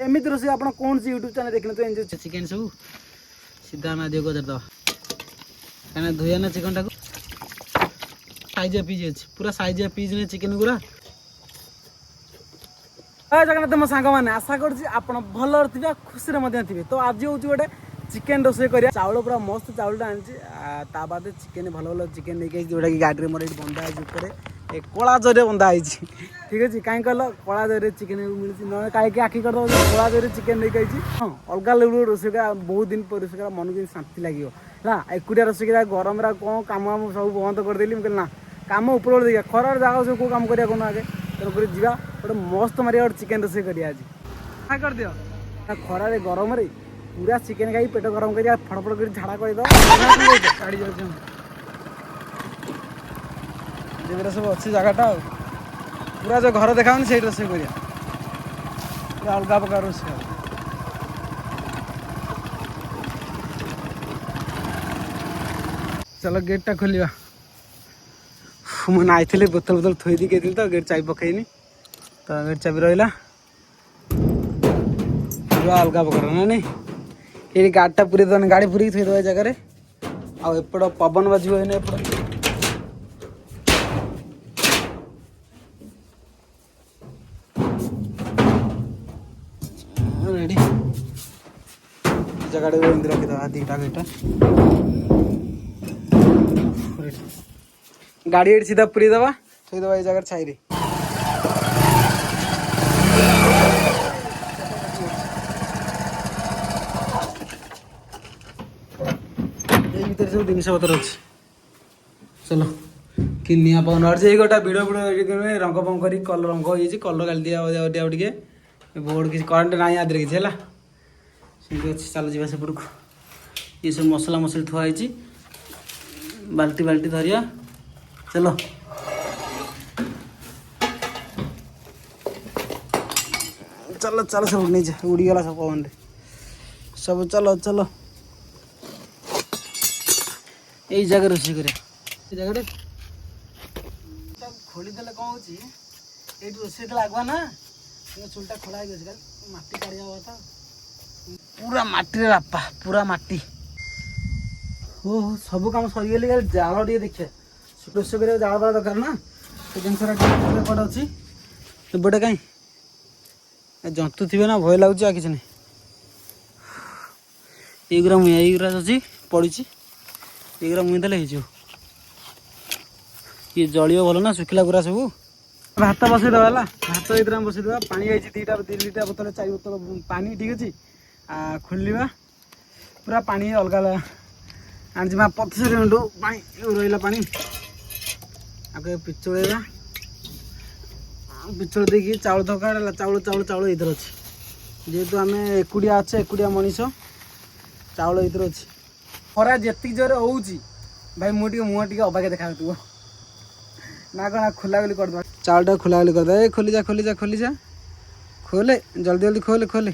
एमती रोसे आप कौन सी यूट्यूब चैनल देखने तो एंजॉय चिकन सब सीधा ना दियो गजर दवा कहीं धोया ना चिकन टाक साइज पीज अच्छे पूरा साइज पीज ने चिकन गुरा जगन्नाथ मो सांग मैंने आशा कर भल थे खुशी थे तो आज हूँ गोटे चिकेन रोसे कर चाउल पूरा मस्त चाउलटा आनी बाद चिकेन भल भल चिकेन नहीं जोटा कि गाड़ी में मोर ये बंधा है कला जरिए बंधा है ठीक अच्छे कहीं कहल कला जरिए चिकेन मिलती ना कहीं आखि करद कला जरिए चिकेन नहीं हाँ अलग लेवल रोसे बहुत दिन पर रोसे मन को शांति लगे है एकुटिया रोसे गरम कौन कम सब बंद करदेली ना कम ऊपर देखा खरार जगह सब कौ कम करा आगे तेणुक जा गोटे मस्त मारिया गोटे चिकेन रोसे कर कर दियो खरारे गरम पूरा चिकेन खाई पेट गरम कर फटफट कर झाड़ा कर सब अच्छी जगहटा पूरा जो घर देखा से रोसे कर पूरा अलग प्रकार रोसे चलो गेटा खोलिया मुझे आई बोतल बोतल थोई दी गई तो गेट चाबी पकईनी तो गेट चाबी रहा पूरा अलग प्रकार ना नहीं ये गाड़ीटा पूरी दे गाड़ी पूरी थोड़ी दे जगह आउट पवन बाजू एपट रेडी जगह रखीदा दीटा गेटा गाड़ी एट सीधा पूरी दबा थोड़ी दबा ये जगह छाई सब जिन पतर अच्छे चलो कि निआ पवन बाहर गोटा भिड़ भिड़ रंग फंग कर कलर रंग हो कलर गाली दिया टे बोर्ड किसी करेन्ट ना आदि किसी है अच्छे चल जा सेपट को ये सब मसला मसली थुआई बाल्टी बाल्टी धरिया चलो चलो चलो सब नहीं जा उड़ीगला सब पवन सब चलो चलो यही जगह रोसे कर खोली देले कौन होची ये रोसे लगवा ना चुलटा खोला है माटी काढ़िया हुआ था पूरा माटी बापा पूरा माटी हो सब काम सरीगले जाल टे देखिए रोसे कर जाल बड़ा दरकार ना तो जिन कौटे अच्छी एपटे कहीं जंतु थे ना भय लगुच किसी नहीं युरा मुरा अच्छी पड़ी ये मुई देले ये जलियो भल ना शुखिला गुरा सब भात बसई दवा है भात ये बसई देवा पानी आई दीटा 2 लीटर बोतल 4 बोतल पानी ठीक अच्छे खोलवा पूरा पानी अलग आनी 25 मिनट पानी रहा पानी आगे पिछड़ा पिछड़ देखिए चाउल धक्का चाउल चाउल चाउल इधर अच्छे जेहेतु आम एकुटिया अच्छे एकुटिया मनीष चाउल इधर अच्छे खरा जी जोर हो भाई मुँह टे अबाक देखा ना कौन खोला खोली कर चाउलटा खोला खोली करदे खोली जा खोली जा खोली जा खोले जल्दी जल्दी खोले खोले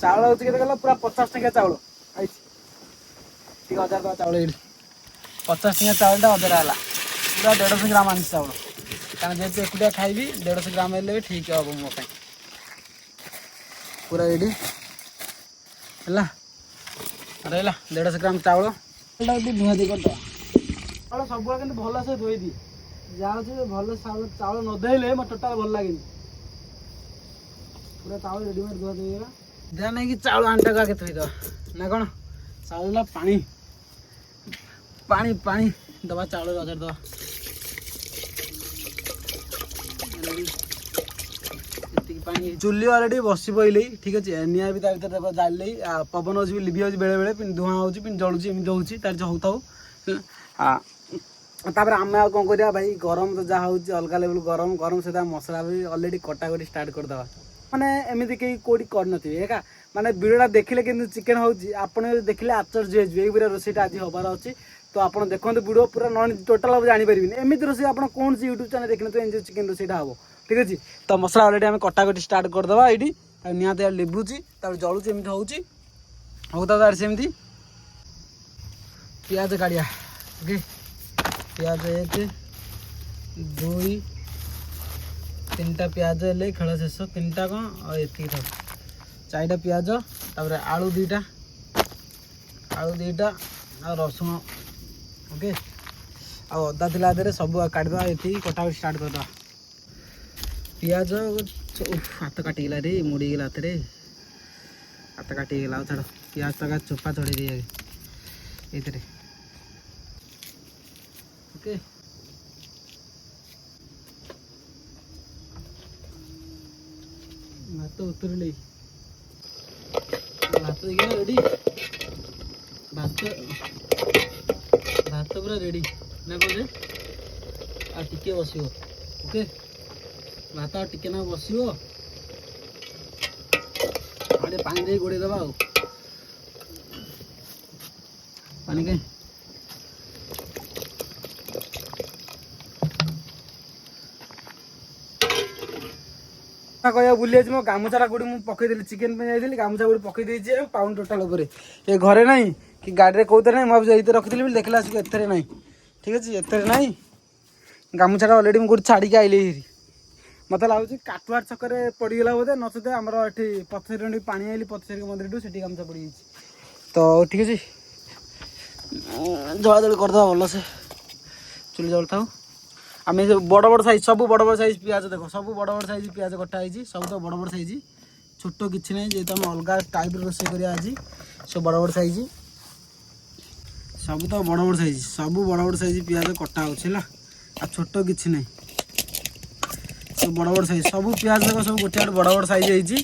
चाउल हूँ के पूरा 50 टंका चाउल आई 1000 टका चाउल ये 50 टंका चाउलटा 1000 है पूरा 150 ग्राम आनी चाउल कारण जेहतु एकुटिया खाइबी 150 ग्राम हेल्ले भी ठीक हम मो पूरा रेडी है रहा 150 ग्राम चाउल धुआ दी करद चाउल सब भल से धोई दी जहाँ अच्छे भल चाउल न धोले मत टोटाल भल लगे पूरा चाउल रेडीमेड धुआ देगा ध्यान नहीं कि चाउल आंटा को आगे थोईद ना कौन चाउल पानी पानी पानी दबा चाउल 1000 दबा चुली अलरेडी बसी पड़े ठीक अच्छे निआ भी भर जाल पवन अच्छी लिभि जाऊँगी बेले बेले धुआं हो जलुची एमती होती तार हो तापर आम आ कौन कर भाई गरम तो जहाँ हूँ अलग लेवल गरम गरम सहित मसला भी अलरेडी कटाकटी स्टार्ट करदे मैंने एमती कहीं कौटी कर माने वीडियोटा देखिले कि चिकेन होची आपण देखिले आश्चर्य हो ये रोसेटा आज हबार अच्छी तो आप देखते वीडियो पूरा नॉन टोटाल आप जानीपारे एमती रोसे आप कौन सी यूट्यूब चैनल देखने तो एंजॉय चिकेन रोसेटा हम ठीक अच्छे तो मसला अलरेडी आम कटाकटी स्टार्ट करदे ये निहत लिभुची जलुची एमती होता सेमती पियाज काढ़िया ओके पियाज 1 2 तीनटा प्याज हेल्ले खेल शेष तीनटा कौन और ये था 4टा प्याज तापर आलू 2टा और रसुण ओके आ अदा थिला आधे सब काटद ये कटा स्टार्ट करद पियाज हाथ काटिगला रे मुड़ीगला हाथ काटिगला छाड़ पियाज तक चोपा चढ़े दिए ये ओके भात उतरले भात रेडी भात भात पूरा रेडी ना कौन आ टिके बस ओके भात टिके ना बस पानी दे गोड़े दबा पानी के कह बुली मो गामुछा गुड़ी मुझे पकईदी चिकेन जाइली गामुछा गुड़ी पकईदे पाउन टोटाल ये घरे ना कि गाड़ी कौन ना मुझे रखी देखला एथे ना ठीक अच्छे एथे ना गामुछा अलरेडी मुझे छाड़ी आइली मत लगुच काटुआर छक पड़गला बोधे नचते आम ये पथरी पा आइली पथरी मंदिर से गामुछा पड़ तो ठीक अच्छे जला जली करदे भल से चुली जल था आम बड़ बड़ साइज सब बड़ बड़ साइज पियाज देख सब बड़ बड़ साइज पियाज कटाई सब तो बड़ बड़ साइज छोट किसी ना जेहतु आम अलग टाइप रोसे कर आज सब बड़ बड़ साइज सब तो बड़ बड़ साइज सब बड़ बड़ साइज पियाज कटा होगा आ छोट किसी ना सब बड़ बड़ साइज सब पियाज देख सब गोटे बड़ बड़ साइज होती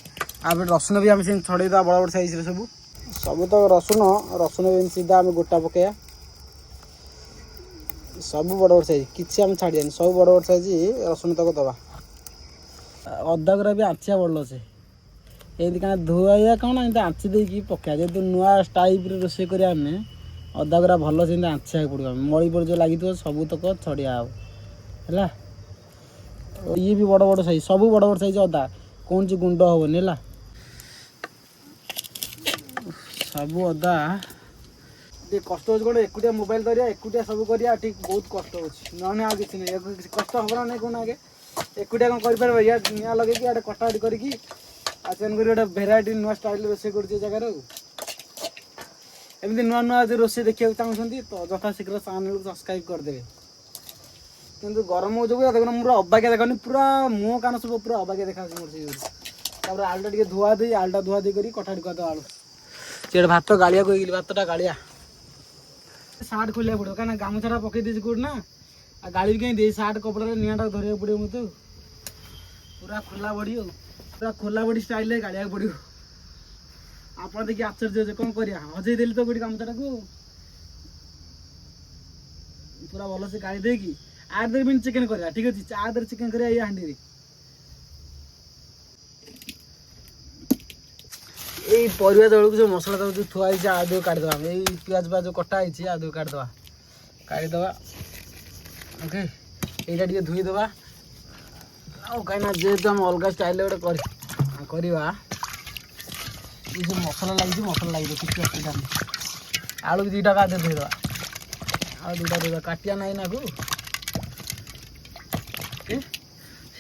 रसुण भी आम छड़ेदा बड़ बड़ साइज सब सब तो रसुण भी सीधा आम गोटा पकड़ा सब बड़ बड़ साइज किसी आम छाड़िया सब बड़ बड़ साइज रसुण तक दबा अदा गुरा भी आँचिया बड़ल से ये क्या धोया कौन एमती आँची देकी पका जेहतु नुआ टाइप रोसे कर अदा गुरा भल से आँचिया पड़ो मई पड़ जो लगी सब तक छड़िया है ये भी बड़ बड़ साइज सब बड़ बड़ साइज अदा कौन सी गुंड हेनी है सब अदा कष्ट हो एकुटिया मोबाइल धरिया एकुटिया सब करिया ठीक बहुत कष्ट हो ना किसी नहीं कष्ट हम ना नहीं कौन आगे एकुटिया कौन कर निआ लगे कि कटाकटी करके तेन गोटे भेराइटी नुआ स्टाइल रोसे कर जगार एमती नुआ नुआ जो रोसे देखा चाहते तो यथा शीघ्र चैनल को सब्सक्राइब करदे किंतु गरम हो देखना पूरा अबाकिया देखनी पूरा मुँह कान सब पूरा अबाकिया देखा मोर आलुटा टे धुआ दे आलुटा धुआ दे कर कटाकटी करदे आलू सी भात गाड़िया को भातटा गाड़िया सार्ट खोलिया पड़ो क्या गामुछा पकई दे कौट ना आ गाड़ी भी कहीं दे सार्ट कपड़ा निआटा धरिया पड़ो मत पूरा खोला बड़ी पूरा खोला बड़ी स्टाइल गाड़िया पड़ो आप देखिए आश्चर्य कौन कर हजे देली तो गोटे गामुछा को पूरा भल से गाड़ी देकी आधे भी चिकेन कर ठीक अच्छे आधे चिकेन कर हांडी यही परिवा दल को जो मसला तक जो थुआई आदि काटिदेवा यही पियाज पियाज कटाई आदि काटिदेवा काटिदेवा ओके यहीटा टे धोईदेवा कहीं जेहतु आम अलग स्टाइल गोटे करवा जो मसला लगे किसी असुविधा नहीं आलू भी 2टा आदि धोईदेवा आलू 2टा धोईदेवा काटिया ना ना को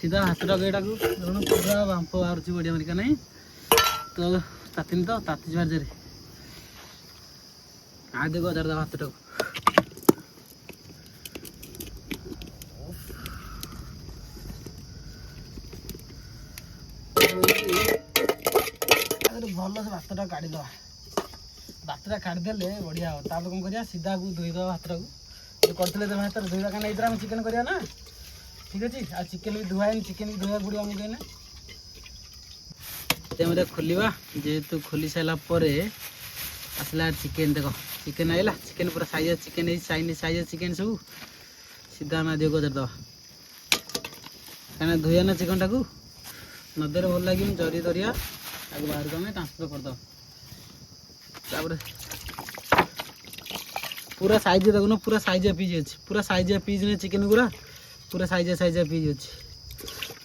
सीधा हाथ टाटा को पूरा बांप बाहर बढ़िया मरिका नहीं तो तातीन तो ताती बार आधे को हजार भात टाक भल से भातटा काढ़ीदे भातटा काढ़ीदे बढ़िया हो तापर कौन करिया सीधा को धोईद भातटा को करते भात धोवा कहीं ये चिकेन करिया ना ठीक अच्छे आ चिकेन भी धुआन चिकेन भी धोया पड़ो आमको कहीं तेमते खोलिया जेहेतु खोली सारापर आसला चिकेन देख चिकेन आइला चिकेन पूरा size chicken Chinese size chicken सब सीधा आम आदि गजरदे कहीं धोया ना चिकेन टाक नदीरे भल लगे जरी दरिया आगे बाहर को आम ट्रांसफर करदे पूरा साइज देखो पूरा साइज पीज अच्छे पूरा साइज पीज नहीं चिकेन गुरा पूरा साइज पीज अच्छे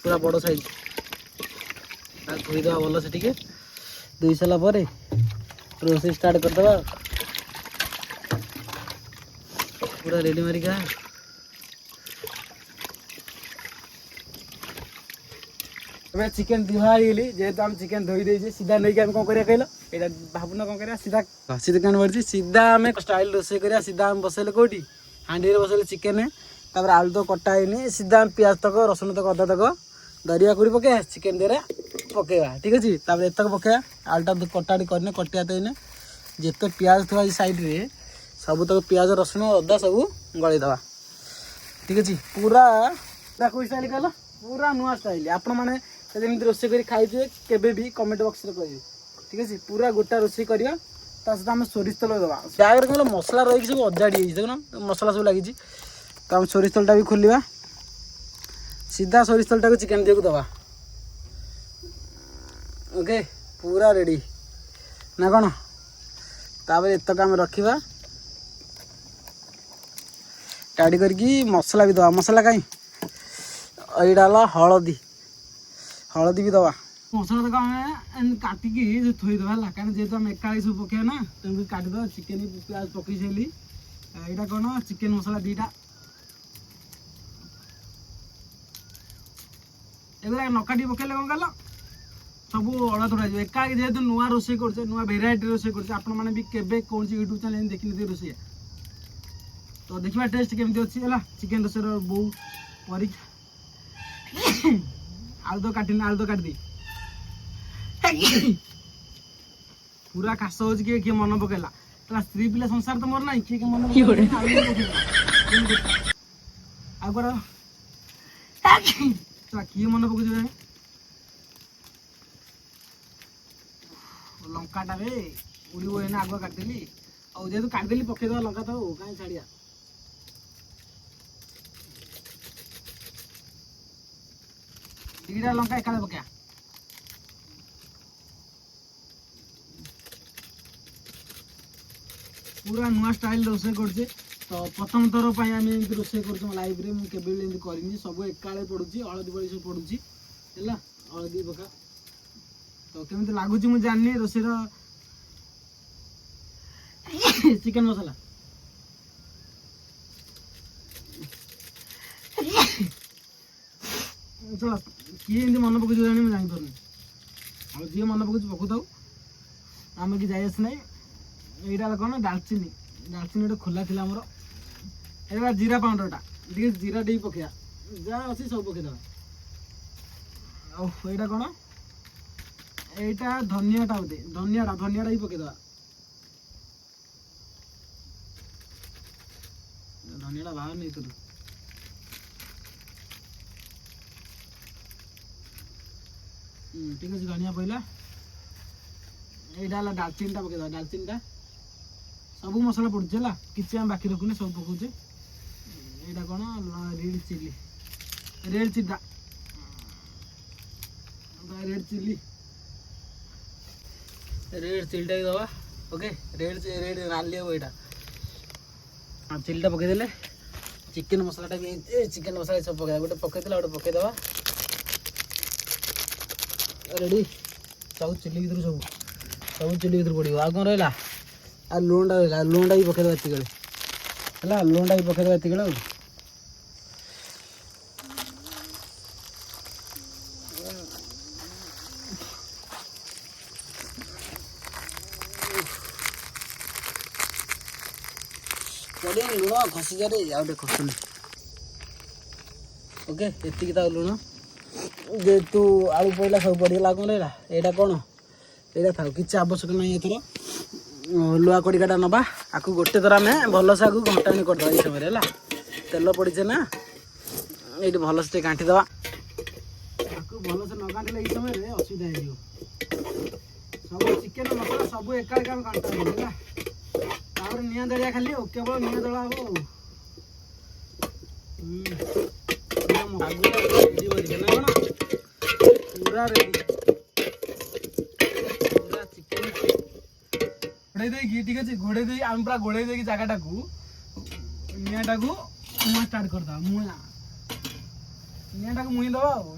पूरा बड़ साइज धोईदे भल से टे धोई सारापर रोसे स्टार्ट करदे पूरा रेडी मारिका ଏବେ ଚିକେନ ଧୁଆ ହେଇଗଲି ଯେହେତୁ ଆମେ ଚିକେନ ଧୋଇ ଦେଇଛେ ସିଧା ନେଇକି ଆମେ କଣ କରିବା କହିଲ ଏଇଟା ଭାବୁନ କଣ କରିବା ସିଧା ଚିକେନ ପଡିଛି ସିଧା ଆମେ ଷ୍ଟାଇଲ ରୋଷେଇ କରିବା ସିଧା ଆମେ ବସେଇଲେ କୋଉଠି ହାଣ୍ଡିରେ ବସେଇଲେ ଚିକେନ ତାପରେ ଆଳୁ ତ କଟା ହେଇନି ସିଧା ଆମେ ପିଆଜ ତକ ରସୁଣ ତକ ଅଦା ତକ ଦରିଆ କରି ପକେଇବା ଚିକେନ ଦେହରେ ପକେଇବା ଠିକ ଅଛି ତାପରେ ଏତକ ପକେଇବା ଆଳୁଟା କଟାଟି କରିନେ କଟିଆ ଦେଇନେ ଯେତେ ପିଆଜ ଥିବା ଏଇ ସାଇଡରେ ସବୁ ତକ ପିଆଜ ରସୁଣ ଅଦା ସବୁ ଗଳେଇଦବା ଠିକ ଅଛି ପୁରା କୋଉ ଷ୍ଟାଇଲ କହିଲ ପୁରା ନୂଆ ଷ୍ଟାଇଲ ଆପଣ ମାନେ ଯେମିତି ରୋଷେଇ କରି ଖାଇଥିବେ କେବେ ବି କମେଣ୍ଟ ବକ୍ସରେ କହିବେ ଠିକ ଅଛି ପୁରା ଗୋଟା ରୋଷେଇ କରିବା ତା ସହିତ ଆମେ ସୋରିଷ ତେଲ ଦେବା ବ୍ୟାଗରେ କ'ଣ ମସଲା ରହିକି ସବୁ ଅଜାଡ଼ି ହେଇଛି ଦେଖୁନ ମସଲା ସବୁ ଲାଗିଛି ତ ଆମେ ସୋରିଷ ତେଲଟା ବି ଖୋଲିବା ସିଧା ସୋରିଷ ତେଲଟାକୁ ଚିକେନ ଦିଅକୁ ଦେବା ଓକେ ପୁରା ରେଡ଼ି ନା କ'ଣ ତାପରେ ଏତକ ଆମେ ରଖିବା ଟାଡ଼ି କରିକି ମସଲା ବି ଦେବା ମସଲା କାହିଁ ଏଇଟା ହେଲା ହଳଦୀ ବି ଦେବା ମସଲା ତକ ଆମେ କାଟିକି ଥୋଇଦେବା ହେଲା କାରଣ ଯେହେତୁ ଆମେ ଏକାଳି ସବୁ ପକେଇବା ନା ତେଣୁ କାଟିଦେବା ଚିକେନ ପିଆଜ ପକେଇ ସାରିଲି ଏଇଟା କ'ଣ ଚିକେନ ମସଲା ଦୁଇଟା ଏଗୁଡ଼ା ନ କାଟିକି ପକେଇଲେ କ'ଣ କଲ ସବୁ ଅଳା ତୋଡ଼ାଯିବ ଏକାକି ଯେହେତୁ ନୂଆ ରୋଷେଇ କରୁଛେ ନୂଆ ଭେରାଇଟି ରୋଷେଇ କରୁଛେ ଆପଣମାନେ ବି କେବେ କୌଣସି ୟୁଟ୍ୟୁବ୍ ଚ୍ୟାନେଲ୍ ଦେଖିନଥିବେ ରୋଷେଇ ତ ଦେଖିବା ଟେଷ୍ଟ କେମିତି ଅଛି ହେଲା ଚିକେନ ରୋଷେଇର ବୋଉ ପରୀକ୍ଷା ଆଳୁ ତ କାଟିଦିଏ ପୁରା କାଶ ହଉଛି କିଏ ମନ ପକେଇଲା ହେଲା ସ୍ତ୍ରୀ ପିଲା ସଂସାର ତ ମୋର ନାହିଁ କିଏ ମନେ ପକେଇଲା ଆଉ କୁଆଡେ କିଏ ମନେ ପକେଇଛି ଲଙ୍କାଟାରେ ଉଡ଼ିବ ଏଇନା ଆଗୁଆ କାଟିଦେଲି ଆଉ ଯେହେତୁ କାଟିଦେଲି ପକେଇଦେବା ଲଙ୍କା ତ କାହିଁ ଛାଡ଼ିବା ଦିଟା ଲଙ୍କା ଏକାଳେ ପକେଇବା ପୁରା ନୂଆ ଷ୍ଟାଇଲ ରୋଷେଇ କରୁଛେ ତ ପ୍ରଥମ ଥର ପାଇଁ ଆମେ ଏମିତି ରୋଷେଇ କରୁଛୁ ଲାଇଭରେ ମୁଁ କେବେ ବି ଏମିତି କରିନି ସବୁ ଏକାଳେ ପଡ଼ୁଛି ହଳଦୀ ବଳି ସବୁ ପଡ଼ୁଛି ହେଲା ହଳଦୀ ପକା ତ କେମିତି ଲାଗୁଛି ମୁଁ ଜାଣିନି ରୋଷେଇର ଚିକେନ ମସଲା କିଏ ଏମିତି ମନେ ପକାଉଛି ଜାଣି ମୁଁ ଜାଣିପାରୁନି ଆଉ ଯିଏ ମନେ ପକାଉଛି ପକାଉଥାଉ ଆମେ କି ଯାଇ ଆସି ନାହିଁ ଏଇଟା ହେଲା କ'ଣ ଡାଲଚିନି ଗୋଟେ ଖୋଲା ଥିଲା ଆମର ଏଇଟା ଜିରା ପାଉଡରଟା ଟିକେ ଜିରା ଟିକେ ପକେଇବା ଯାହା ଅଛି ସବୁ ପକେଇଦେବା ଆଉ ଏଇଟା କ'ଣ ଏଇଟା ଧନିଆଟା ବୋଧେ ଧନିଆଟା ବି ପକେଇଦେବା ଧନିଆଟା ବାହାର ନେଇଥିଲୁ ଠିକ ଅଛି ଧନିଆ ପଇଲା ଏଇଟା ହେଲା ଡାଲଚିନିଟା ପକେଇଦେବା ଡାଲଚିନିଟା ସବୁ ମସଲା ପଡ଼ୁଛି ହେଲା କିଛି ଆମେ ବାକି ରଖୁନି ସବୁ ପକାଉଛେ ଏଇଟା କ'ଣ ରେଡ୍ ଚିଲି ଚିଲିଟା ବି ଦେବା ଓକେ ରେଡ୍ ନାଲି ହେବ ଏଇଟା ଆଉ ଚିଲିଟା ପକେଇଦେଲେ ଚିକେନ ମସଲାଟା ବି ଚିକେନ ମସଲା ସବୁ ପକେଇବା ଗୋଟେ ପକେଇଦେଲା ଗୋଟେ ପକେଇଦେବା ରେଡ଼ି ସବୁ ଚିଲି ଭିତରୁ ସବୁ ଚିଲି ଭିତରୁ ପଡ଼ିବ ଆଉ କ'ଣ ରହିଲା ଆଉ ଲୁଣଟା ବି ପକେଇଦେବା ଏତିକି ହେଲା ଲୁଣଟା ବି ପକେଇଦେବା ଏତିକି ଆଉ ଲୁଣ ଖସିଯାରେ ଆଉ ଟିକେ ଖସୁନି ଓକେ ଏତିକି ତା ଲୁଣ ଯେହେତୁ ଆଳୁ ପଡ଼ିଲା ସବୁ ପଡ଼ିଗଲା କ'ଣ ରହିଲା ଏଇଟା କ'ଣ ଏଇଟା ଥାଉ କିଛି ଆବଶ୍ୟକ ନାହିଁ ଏଥର ଲୁହା କଡ଼ିକାଟା ନେବା ଆକୁ ଗୋଟେ ଥର ଆମେ ଭଲସେ ଆକୁ ଘଣ୍ଟାଣି କରିଦେବା ଏଇ ସମୟରେ ହେଲା ତେଲ ପଡ଼ିଛେ ନା ଏଇଠି ଭଲସେ ଟିକେ ଘାଣ୍ଟିଦେବା ଆକୁ ଭଲସେ ନ ଘାଣ୍ଟିଲେ ଏଇ ସମୟରେ ଅସୁବିଧା ହେଇଯିବ ସବୁ ଚିକେନ ମସଲା ସବୁ ଏକାଠି ଆମେ ଘାଣ୍ଟା ହେବ ହେଲା ତାପରେ ନିଆଁ ଦଳିଆ ଖାଲି ଆଉ କେବଳ ନିଆଁ ଦଳା ହେବ ପୁରା ରେଡ଼ି ପୁରା ଚିକେନ ଘୋଡ଼େଇ ଦେଇକି ଠିକ ଅଛି ଘୋଡ଼େଇ ଦେଇକି ଆମେ ପୁରା ଘୋଡ଼େଇ ଦେଇକି ଜାଗାଟାକୁ ନିଆଁଟାକୁ ମୁଆଁ ଷ୍ଟାର୍ଟ କରିଦେବା ନିଆଁଟାକୁ ମୁଇଁ ଦେବା ଆଉ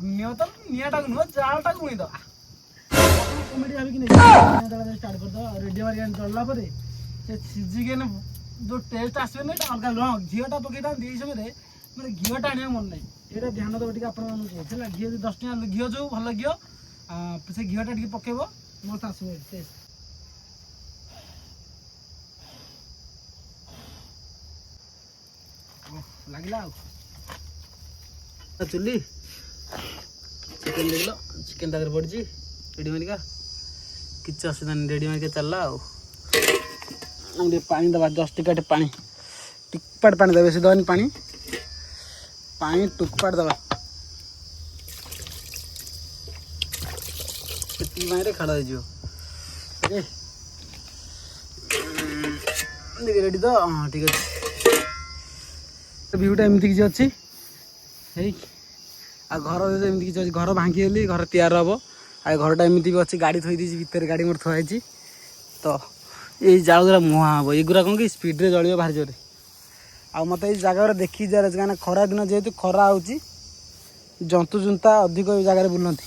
ନିଆଁଟାକୁ ନୁହଁ ଜାଳଟାକୁ ମୁଇଁ ଦେବା କମେଡ଼ି ଭାବିକି ନିଆଁ ଦଳା ଷ୍ଟାର୍ଟ କରିଦେବା ରେଡ଼ିଓ ମାରିକି ଜଳିଲା ପରେ ସେ ସିଝିକି ଯେଉଁ ଟେଷ୍ଟ ଆସିବ ନା ଏଇଟା ଅଲଗା ଝିଅଟା ପକେଇଥାନ୍ତି ଏଇ ସମୟରେ ମାନେ ଘିଅଟା ଆଣିବା ମନେ ନାହିଁ, ଏଇଟା ଧ୍ୟାନ ଦେବ ଟିକେ ଆପଣମାନଙ୍କୁ କହୁଛି ହେଲା। ଘିଅ 10 ଟଙ୍କା ଘିଅ ଯୋଉ ଭଲ ଘିଅ, ସେ ଘିଅଟା ଟିକେ ପକେଇବ, ମସ୍ତ ଆସିବ ଟେଷ୍ଟ। ଲାଗିଲା ଆଉ ଚୁଲି ଚିକେନ ଦେଖିଲ, ଚିକେନ ତା ଦେହରେ ପଡ଼ିଛି ରେଡ଼ି ମାରିକା, କିଛି ଅସୁବିଧା ନାହିଁ, ରେଡ଼ି ମାରିକା ଚାଲିଲା ଆଉ। ଟିକେ ପାଣି ଦେବା, ଜଷ୍ଟ ଟିକେ ପାଣି, ଟିକପାଟ ପାଣି ଦେବେ, ବେଶୀ ଦେବାନି ପାଣି, ପାଣି ଟୁକପାଟ ଦେବା, ସେତିକି ପାଣିରେ ଖାଡ଼ ହେଇଯିବ। ଓକେ ରେଡ଼ି ତ, ହଁ ଠିକ୍ ଅଛି। ଭିୟୁଟା ଏମିତି କିଛି ଅଛି ହେଇ, ଆଉ ଘର ଏମିତି କିଛି ଅଛି, ଘର ଭାଙ୍ଗିଗଲି, ଘର ତିଆରି ହେବ। ଆଉ ଘରଟା ଏମିତି ବି ଅଛି, ଗାଡ଼ି ଥୋଇ ଦେଇଛି ଭିତରେ, ଗାଡ଼ି ମୋର ଥୁଆ ହେଇଛି। ତ ଏଇ ଜାଳ ଗୁରା ମୁହାଁ ହେବ, ଏଗୁରା କ'ଣ କି ସ୍ପିଡ଼ରେ ଜଳିବ ଭାରି ଜୋରେ। ଆଉ ମୋତେ ଏଇ ଜାଗାରେ ଦେଖିକି ଯିବାର ଅଛି, କାହିଁକିନା ଖରା ଦିନ ଯେହେତୁ ଖରା ହେଉଛି, ଜନ୍ତୁ ଜୁନ୍ତା ଅଧିକ ଏଇ ଜାଗାରେ ବୁଲନ୍ତି,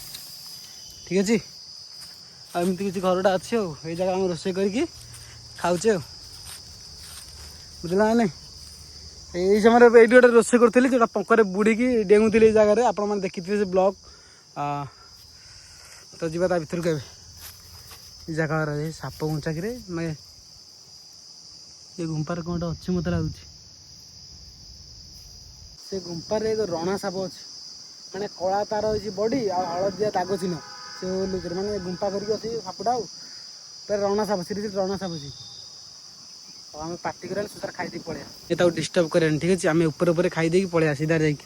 ଠିକ୍ ଅଛି। ଆଉ ଏମିତି କିଛି ଘରଟା ଅଛି, ଆଉ ଏଇ ଜାଗାରେ ଆମେ ରୋଷେଇ କରିକି ଖାଉଛେ ଆଉ, ବୁଝିଲା ନା ନାଇଁ। ଏଇ ସମୟରେ ଏଇଠି ଗୋଟେ ରୋଷେଇ କରୁଥିଲି, ଯେଉଁଟା ପଙ୍କରେ ବୁଡ଼ିକି ଡେଉଁଥିଲି ଏଇ ଜାଗାରେ, ଆପଣମାନେ ଦେଖିଥିବେ ସେ ବ୍ଲଗ୍। ତ ଯିବା ତା ଭିତରକୁ ଏବେ। ଏ ଜାଗାରେ ସାପ ଗୁଞ୍ଚାକିରେ, ମାନେ ଏ ଗୁମ୍ପାରେ କ'ଣ ଗୋଟେ ଅଛି ମୋତେ ଲାଗୁଛି। ସେ ଗୁମ୍ପାରେ ଏକ ରଣା ସାପ ଅଛି, ମାନେ କଳା ତାର ହେଇଛି ବଡ଼ି ଆଉ ହଳଦିଆ ଦାଗ ଚିହ୍ନ ସେ ଲୁକରେ, ମାନେ ଗୁମ୍ପା କରିକି ଅଛି ସାପଟା, ଆଉ ତାର ରଣା ସାପ, ସିରିୟସ୍ ରଣା ସାପ ଅଛି। ଆଉ ଆମେ ପାଟି କରିବା ସୁଧାର ଖାଇଦେଇକି ପଳେଇବା, ଏ ତାକୁ ଡିଷ୍ଟର୍ବ କରିବାନି, ଠିକ୍ ଅଛି। ଆମେ ଉପରେ ଉପରେ ଖାଇଦେଇକି ପଳେଇବା ସିଧା ଯାଇକି।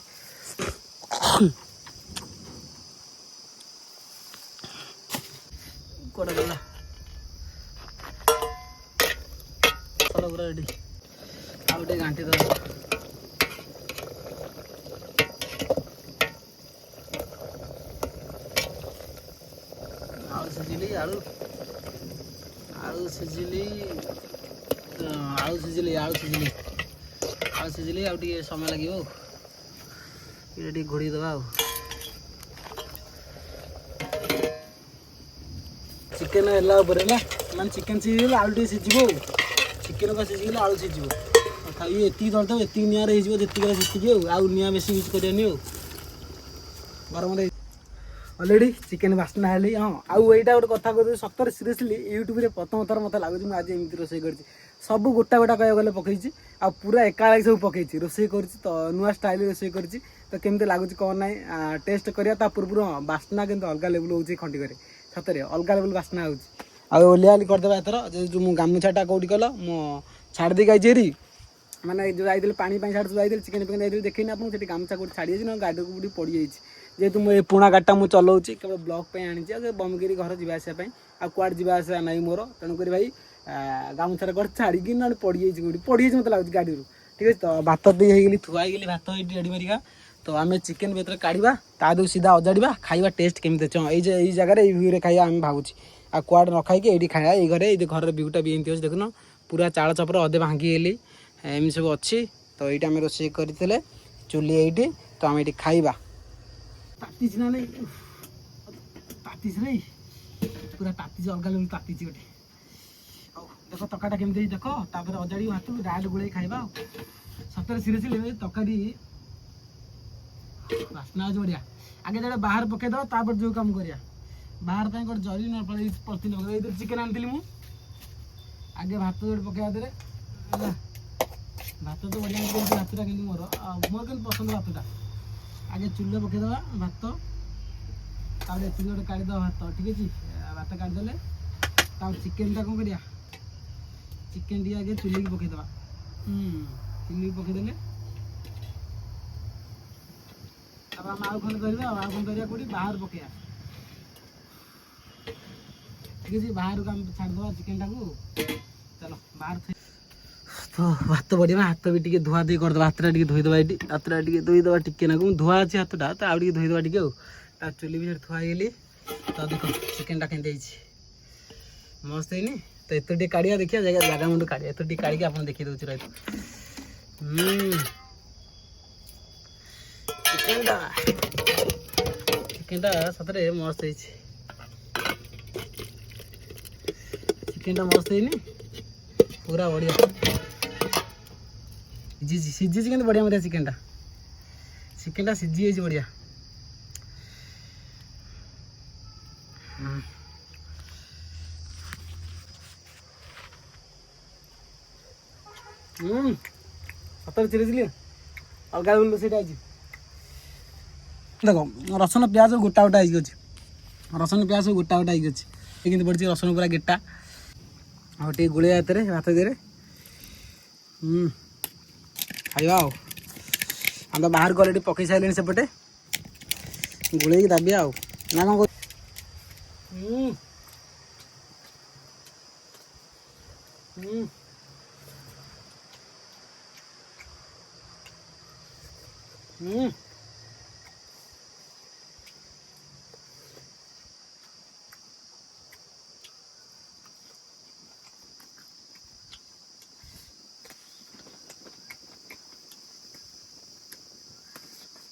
କୁଆଡ଼େ ଗଲା ପୁରା ରେଡ଼ି, ଆଉ ଟିକେ ଘାଣ୍ଟି ଦେବା। ଆଳୁ ସିଝିଲି, ଆଳୁ ସିଝିଲି, ଆଉ ଟିକେ ସମୟ ଲାଗିବ, ଆଉ ଏଇଟା ଟିକେ ଘୋଡ଼େଇ ଦେବା। ଆଉ ଚିକେନ ହେଲା ଉପରେ ହେଲା, ମାନେ ଚିକେନ ସିଝିଗଲେ ଆଳୁ ଟିକେ ସିଝିବ, ଆଉ ଚିକେନ ବା ସିଝିଗଲେ ଆଳୁ ସିଝିବ। ଇଏ ଏତିକି ଧରିଦେବ, ଏତିକି ନିଆଁରେ ହେଇଯିବ, ଯେତିକି ସେତିକି, ଆଉ ନିଆଁ ବେଶୀ ୟୁଜ୍ କରିବାନି। ଆଉ ଗରମରେ ଅଲରେଡ଼ି ଚିକେନ ବାସ୍ନା ହେଲି। ହଁ, ଆଉ ଏଇଟା ଗୋଟେ କଥା କହୁଛି, ସତରେ ସିରିୟସଲି ୟୁଟ୍ୟୁବରେ ପ୍ରଥମ ଥର ମୋତେ ଲାଗୁଛି ମୁଁ ଆଜି ଏମିତି ରୋଷେଇ କରିଛି। ସବୁ ଗୋଟା ଗୋଟା କହିବାକୁ ଗଲେ ପକେଇଛି, ଆଉ ପୁରା ଏକାବେଳେ ସବୁ ପକେଇଛି, ରୋଷେଇ କରିଛି। ତ ନୂଆ ଷ୍ଟାଇଲ ରୋଷେଇ କରିଛି, ତ କେମିତି ଲାଗୁଛି କ'ଣ ନାହିଁ ଟେଷ୍ଟ କରିବା ତା ପୂର୍ବରୁ। ହଁ, ବାସ୍ନା କିନ୍ତୁ ଅଲଗା ଲେବୁଲ୍ ହେଉଛି ଖଣ୍ଡିକରେ, ସତରେ ଅଲଗା ଲେବୁଲ୍ ବାସ୍ନା ହେଉଛି। ଆଉ ଓଲିଆଲି କରିଦେବା ଏଥର। ଯେଉଁ ମୁଁ ଗାମୁଛାଟା କେଉଁଠି କଲ, ମୁଁ ଛାଡ଼ି ଦେଇକି ଆଇଛି ହେରି, ମାନେ ଯେଉଁ ଯାଇଥିଲି ପାଣି ପାଇଁ ଛାଡ଼ି ଯାଇଥିଲି, ଚିକେନ ଫିକେନ୍ ଯାଇଥିଲି, ଦେଖେଇନି ଆପଣଙ୍କୁ ସେଠି ଗାମୁଛା କେଉଁଠି ଛାଡ଼ି ଯାଇଛି, ନା ଗାଡ଼ିକୁ କେଉଁଠି ପଡ଼ିଯାଇଛି। ଯେହେତୁ ମୁଁ ଏ ପୁଣା ଗାଡ଼ିଟା ମୁଁ ଚଲାଉଛି, କେବଳ ବ୍ଲଗ୍ ପାଇଁ ଆଣିଛି, ଆଉ ବମଗିରି ଘର ଯିବା ଆସିବା ପାଇଁ, ଆଉ କୁଆଡ଼େ ଯିବା ଆସିବା ନାହିଁ ମୋର। ତେଣୁକରି ଭାଇ ଗାମୁଛାରେ କୁଆଡ଼େ ଛାଡ଼ିକି ନହେଲେ ପଡ଼ିଯାଇଛି, କେଉଁଠି ପଡ଼ିଯାଇଛି ମୋତେ ଲାଗୁଛି ଗାଡ଼ିରୁ, ଠିକ୍ ଅଛି। ତ ଭାତ ଟିକେ ହେଇଗଲି, ଥୁଆ ହେଇଗଲି ଭାତ ଏଇଠି ରେଡ଼ି ମାରିକା। ତ ଆମେ ଚିକେନ ଭିତରେ କାଢ଼ିବା, ତା ଦେହକୁ ସିଧା ଅଜାଡ଼ିବା, ଖାଇବା ଟେଷ୍ଟ କେମିତି ଅଛି। ହଁ, ଏଇ ଜାଗାରେ ଏଇ ଭିୟୁରେ ଖାଇବା ଆମେ ଭାବୁଛି, ଆଉ କୁଆଡ଼େ ନ ଖାଇକି ଏଇଠି ଖାଇବା। ଏଇ ଘରେ, ଏଇ ଘରର ଭିୟୁଟା ବି ଏମିତି ଅଛି, ଦେଖୁନ ପୁରା ଚାଳ ଚପର ଅଧେ ଭାଙ୍ଗିଗଲି, ଏମିତି ସବୁ ଅଛି। ତ ଏଇଠି ଆମେ ରୋଷେଇ କରିଥିଲେ, ଚୁଲି ଏଇଠି, ତ ଆମେ ଏଇଠି ଖାଇବା। ତାତିଛି ନା ନାଇଁ, ତାତିଛି ନାଇଁ, ପୁରା ତାତିଛି, ଅଲଗା ଲେବୁଲ୍ ତାତିଛି ଗୋଟେ। ହଉ ଦେଖ ତରକାରୀଟା କେମିତି ହେଇଛି ଦେଖ, ତାପରେ ଅଜାଡ଼ି ଭାତକୁ ଡାଇରେକ୍ଟ ଗୋଳେଇ ଖାଇବା। ଆଉ ସତରେ ସିରିୟସଲି ତରକାରୀ ବାସ୍ନା ଅଛି ବଢ଼ିଆ। ଆଗେ ଯେଟା ବାହାରେ ପକେଇଦେବା, ତାପରେ ଯେଉଁ କାମ କରିବା। ବାହାର ପାଇଁ ଗୋଟେ ଜରି ନ ପଡ଼ିଥିଲି, ଏଇଥିରେ ଚିକେନ ଆଣିଥିଲି ମୁଁ। ଆଗେ ଭାତ ଯୋଉଠି ପକେଇବା ଦେହରେ ହେଲା, ଭାତ ତ ବଢ଼ିଆ ହେଇଛି ଭାତଟା, କିନ୍ତୁ ମୋର କିନ୍ତୁ ପସନ୍ଦ ଭାତଟା। ଆଗେ ଚୁଲିରେ ପକେଇଦେବା ଭାତ, ତାପରେ ଏତିକି ଗୋଟେ କାଢ଼ିଦେବା ଭାତ, ଠିକ୍ ଅଛି। ଭାତ କାଢ଼ିଦେଲେ ତାପରେ ଚିକେନଟା କ'ଣ କରିବା, ଚିକେନ ଟିକେ ଆଗେ ଚୁଲିକି ପକେଇଦେବା। ଚୁଲିକି ପକେଇଦେଲେ ତାପରେ ଆମେ ଆଉ କ'ଣ କରିବା, ଆଉ କ'ଣ କରିବା, କେଉଁଠି ବାହାରୁ ପକେଇବା, ଠିକ୍ ଅଛି। ବାହାରକୁ ଆମେ ଛାଡ଼ିଦେବା ଚିକେନଟାକୁ, ଚାଲ ବାହାର। ତ ଭାତ ବଢ଼ିବା, ହାତ ବି ଟିକେ ଧୁଆ ଧୁଇ କରିଦେବା, ହାତଟା ଟିକେ ଧୋଇଦେବା, ଏଇଠି ହାତଟା ଟିକେ ଧୋଇଦେବା, ଟିକେ ନାକୁ ଧୁଆ ଅଛି ହାତଟା, ତ ଆଉ ଟିକେ ଧୋଇଦେବା ଟିକେ। ଆଉ ତା ଚୁଲି ବି ସେଠି ଥୁଆ ହେଇଗଲି। ତ ଦେଖ ଚିକେନଟା କେମିତି ହେଇଛି, ମସ୍ତ ହେଇନି। ତ ଏତେ ଟିକେ କାଢ଼ିବା, ଦେଖିବା ଜାଗା ମୁଣ୍ଡୁ କାଢ଼ିବା, ଏତେ ଟିକେ କାଢ଼ିକି ଆପଣ ଦେଖେଇ ଦେଉଛି ରହିବ। ଚିକେନଟା ସତରେ ମସ୍ତ ହେଇଛି, ଚିକେନଟା ମସ୍ତ ହେଇନି, ପୁରା ବଢ଼ିଆ ସିଝିଛି କିନ୍ତୁ ବଢ଼ିଆ ଚିକେନଟା। ଚିକେନଟା ସିଝି ଯାଇଛି ବଢ଼ିଆ। ସତରେ ଚିରିଥିଲି ଅଲଗା ସେଇଟା ହେଇଛି। ଦେଖ ରସୁଣ ପିଆଜ ଗୋଟା ଗୋଟା ହେଇକି ଅଛି। ରସୁଣ ପିଆଜ ଗୋଟା ଗୋଟା ହେଇକି ଅଛି। କିନ୍ତୁ ପଡ଼ିଛି ରସୁଣ ପୁରା ଗେଟା। ଆଉ ଟିକେ ଗୁଳେଇ ହାତରେ ଭାତ ଦେହରେ ଖାଇବା ଆଉ। ଆମେ ତ ବାହାରକୁ ଅଲରେଡ଼ି ପକେଇ ସାରିଲେଣି ସେପଟେ। ଗୁଳେଇକି ଦାବିଆ ଆଉ ନା କ'ଣ କହୁଛୁ?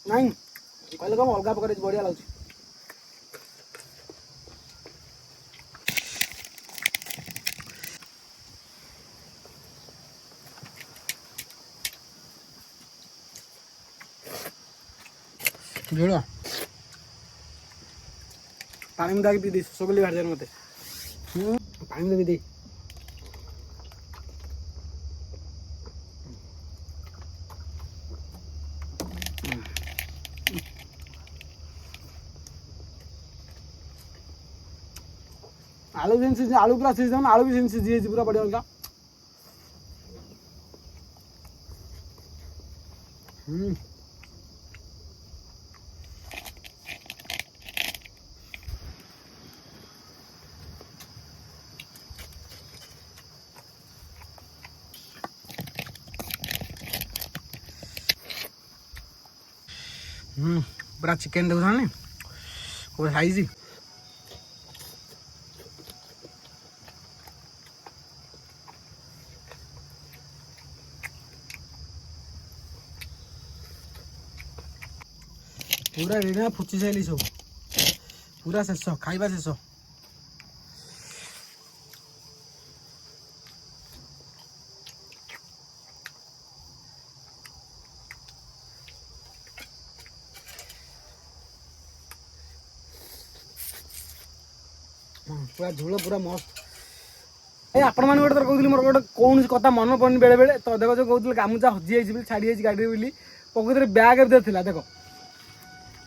ନାଇଁ କହିଲେ କ'ଣ ଅଲଗା ପ୍ରକାର ବଢ଼ିଆ ଲାଗୁଛି। ଝୋଳ ପାଣି ମୁଁ ଦାକି ପିଇ ଦେଇଛି। ଶୋକଲି ବାହାରିଯାଏ ମୋତେ। ପାଣି ଦେବି ଦେଇ ଆଳୁ ବି ସିଝି ଆଳୁ ପୁରା ସିଝି ଆଳୁ ବି ସେମିତି ସିଝି ଯାଇଛି ପୁରା ବଢ଼ିଆ ଅଲଗା। पूरा चिकेन देखुन साइज पूरा रेडी फुची सारे सब पूरा शेष खाଇବା शेष। पूरा झोल पूरा मस्त। आपण मैंने गोटे कहते मोर गोटे कौन कथा मन पड़नी बेले बेले तो देख जो कहते गामुचा हजि जाइए छाड़ी गाड़ी बोली प्रकृति बैग भर थी देख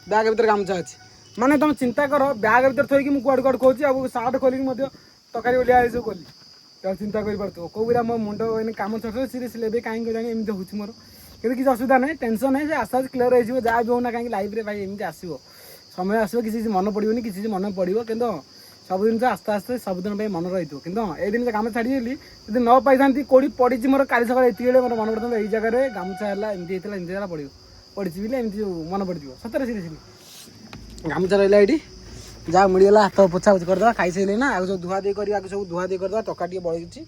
बैग भर गामुचा अच्छी माने तुम चिंता कर बैग भर थोड़ी मुझे कुआड़ कुआड़ कौच आ सार्ट खोलिक तकारी ओलिया सब कली तो चिंता कर कौ गुरा मो मुंड कम छोट सीरीयसली कहीं जाए एमती हो मोर कि किसी असुविधा ना टेंशन ना आस्ते आस्ते क्लियर हो जहाँ भी होना कहीं लाइफ भाई एमती आसो समय आसो किसी मन पड़ोनी किसी मन पड़ो कि सब जिन आस्ते आस्ते सबुदिन मन रही कि दिन गाम छाड़ी जी न पाई था कौटी पड़ी मोर काली सकाल ये मोर मन पड़ता यही जगह गामुछा है एमती पड़ो पड़ी एमती मन पड़ सतरे सीरीयसली गामुछा रहा ये जहाँ मिलगला हाथ पोछा पोछ करदे खाई सारे ना आगे सब धुआ दे सब धुआ दे करदे टका टे बड़ी घर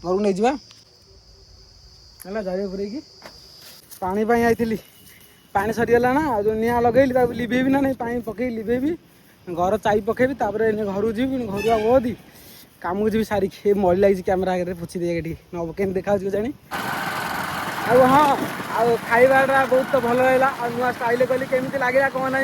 को नहीं जावा है जाए पूरे पानी आई पानी सरीगला ना जो निआ लगे लिभेबी ना नहीं पानी पकई लिभेबी घर चाई पकेबी घर जी घर आदि कम को जी सारी मली लगी कैमेरा आगे पोछी दे नब के देखा जानी हाँ आ खाइबाटा बहुत भल रहा नुआ स्टाइल कहली केमी लगे कौन ना।